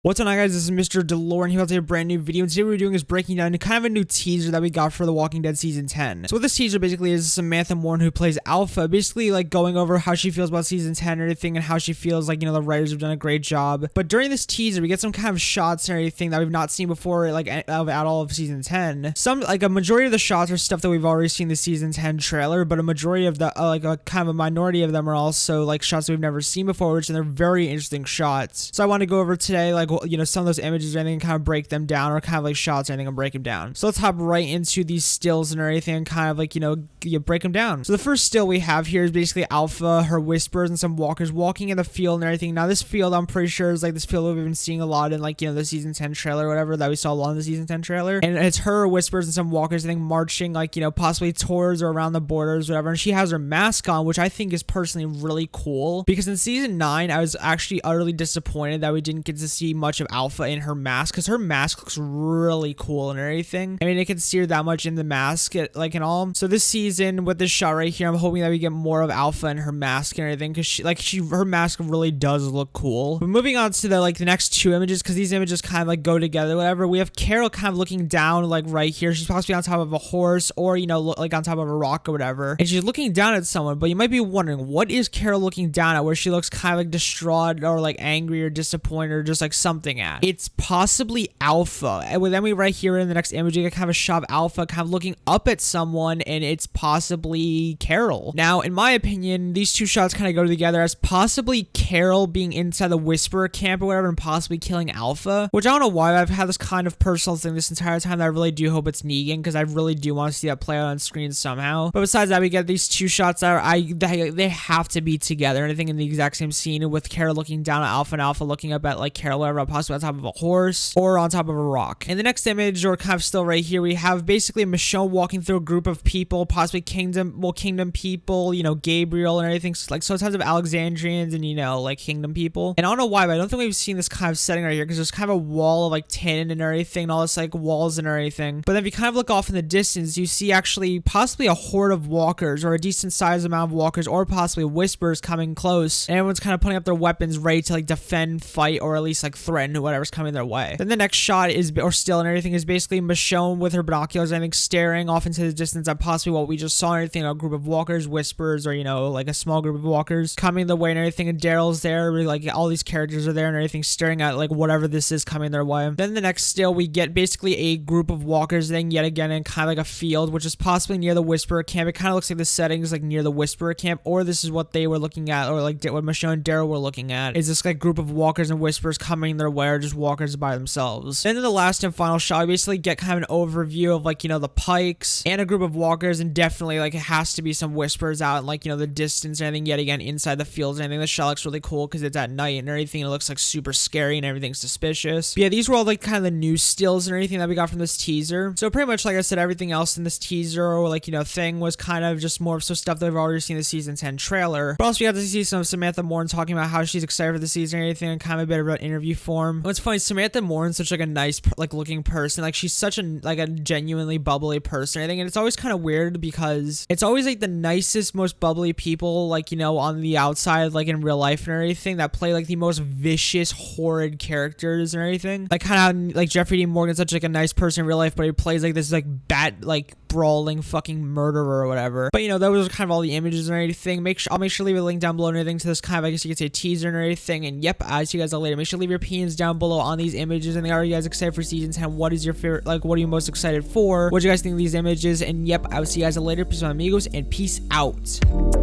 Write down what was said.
What's on, guys? This is Mr. DeLORIan here with a brand new video, and today what we're doing is breaking down kind of a new teaser that we got for The Walking Dead Season 10. So what this teaser basically is Samantha Morton, who plays Alpha, basically like going over how she feels about Season 10 and everything, and how she feels like, the writers have done a great job. But during this teaser, we get some kind of shots and everything that we've not seen before, like at all of Season 10. Some, like a majority of the shots are stuff that we've already seen in the Season 10 trailer, but a majority of the, kind of a minority of them are also like shots that we've never seen before, which they're very interesting shots. So I want to go over today, like, some of those images or anything and kind of break them down, or kind of like shots or anything and break them down. So let's hop right into these stills and everything and kind of like, you break them down. So the first still we have here is basically Alpha, her whispers, and some walkers walking in the field and everything. Now this field, I'm pretty sure, is like this field we've been seeing a lot in like, the Season 10 trailer or whatever that we saw a lot in the Season 10 trailer. And it's her whispers and some walkers, I think, marching like, possibly towards or around the borders, whatever. And she has her mask on, which I think is personally really cool, because in Season 9, I was actually utterly disappointed that we didn't get to see much of Alpha in her mask, because her mask looks really cool and everything. I mean, I can see her that much in the mask, like, and all. So this season with this shot right here, I'm hoping that we get more of Alpha in her mask and everything, because her mask really does look cool. But moving on to the next two images, because these images kind of like go together, whatever. We have Carol kind of looking down like right here. She's possibly on top of a horse, or like on top of a rock or whatever, and she's looking down at someone. But you might be wondering, what is Carol looking down at, where she looks kind of like distraught or like angry or disappointed or just like something at? It's possibly Alpha. And then we right here in the next image, you get kind of a shot of Alpha kind of looking up at someone, and it's possibly Carol. Now, in my opinion, these two shots kind of go together as possibly Carol being inside the Whisperer camp or whatever, and possibly killing Alpha, which I don't know why I've had this kind of personal thing this entire time that I really do hope it's Negan, because I really do want to see that play out on screen somehow. But besides that, we get these two shots that are, they have to be together, and I think in the exact same scene, with Carol looking down at Alpha and Alpha looking up at like Carol, whatever, possibly on top of a horse or on top of a rock. In the next image, or kind of still right here, we have basically Michonne walking through a group of people, possibly kingdom people, Gabriel and everything, like so tons of Alexandrians and like kingdom people. And I don't know why, but I don't think we've seen this kind of setting right here, because there's kind of a wall of like tin and everything, and all this like walls and everything. But then if you kind of look off in the distance, you see actually possibly a horde of walkers, or a decent sized amount of walkers, or possibly whispers coming close, and everyone's kind of putting up their weapons ready to like defend, fight, or at least like threaten whatever's coming their way. Then the next shot is, or still and everything, is basically Michonne with her binoculars, I think, staring off into the distance at possibly what we just saw and everything, a group of walkers, whispers, or like a small group of walkers coming their way and everything. And Daryl's there, like all these characters are there and everything, staring at like whatever this is coming their way. Then the next still, we get basically a group of walkers then yet again in kind of like a field, which is possibly near the Whisperer camp. It kind of looks like the settings like near the Whisperer camp, or this is what they were looking at, or like what Michonne and Daryl were looking at, is this like group of walkers and whispers coming their way, or just walkers by themselves. Then in the last and final shot, we basically get kind of an overview of like, the pikes and a group of walkers, and definitely like it has to be some whispers out in like, the distance and everything, yet again inside the fields and everything. The shot looks really cool because it's at night and everything. It looks like super scary and everything's suspicious. But yeah, these were all like kind of the new stills and everything that we got from this teaser. So pretty much, like I said, everything else in this teaser or like, thing was kind of just more of some stuff that we've already seen in the Season 10 trailer. But also we got to see some Samantha Morton talking about how she's excited for the season and everything, and kind of a bit of an interview form. And what's funny, Samantha Morton's such like a nice like looking person. Like she's such a genuinely bubbly person, I think. And it's always kind of weird, because it's always like the nicest, most bubbly people, like, on the outside, like in real life and everything, that play like the most vicious, horrid characters and everything. Like kind of like Jeffrey D. Morgan's such like a nice person in real life, but he plays like this like bat, like brawling fucking murderer or whatever. But those are kind of all the images and everything. I'll make sure to leave a link down below and everything to this kind of, I guess you could say, teaser and everything. And yep, I'll see you guys all later. Make sure to leave your opinions down below on these images. And are you guys excited for Season 10? What is your favorite, like what are you most excited for? What do you guys think of these images? And yep, I will see you guys all later. Peace out, amigos, and peace out.